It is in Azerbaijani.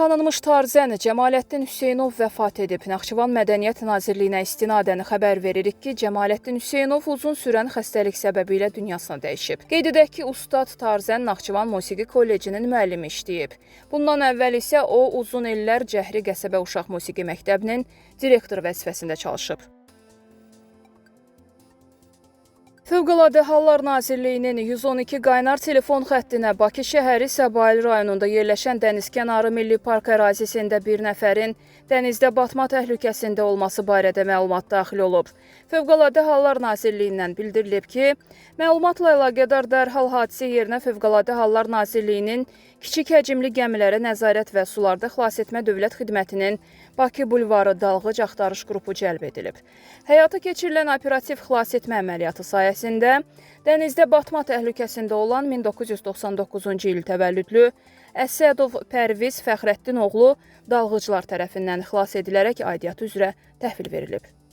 Tanınmış tarzən Cəmaləddin Hüseynov vəfat edib. Naxçıvan Mədəniyyət Nazirliyinə istinadən xəbər veririk ki, Cəmaləddin Hüseynov uzun sürən xəstəlik səbəbilə dünyasını dəyişib. Qeyd edək ki, ustad tarzən Naxçıvan Musiqi Kollecinin müəllimi işləyib. Bundan əvvəl isə o uzun illər Cəhri Qəsəbə Uşaq Musiqi Məktəbinin direktor vəzifəsində çalışıb. Fövqəladə Hallar Nazirliyinin 112 qaynar telefon xəttinə Bakı şəhəri Səbail rayonunda yerləşən dənizkənarı Milli Park ərazisində bir nəfərin dənizdə batma təhlükəsində olması barədə məlumat daxil olub. Fövqəladə Hallar Nazirliyindən bildirilib ki, məlumatla əlaqədar dərhal hadisə yerinə Fövqəladə Hallar Nazirliyinin kiçik həcmli gəmilərə nəzarət və sularda xilasetmə dövlət xidmətinin Bakı bulvarı dalğıc axtarış qrupu cəlb edilib. Həyata keçirilən operativ xilasetmə əməliyyatı sayəsində dənizdə batma təhlükəsində olan 1999-cu il təvəllüdlü Əsədov Pərviz Fəxrəddin oğlu dalğıcılar tərəfindən xilas edilərək aidiyyatı üzrə təhvil verilib.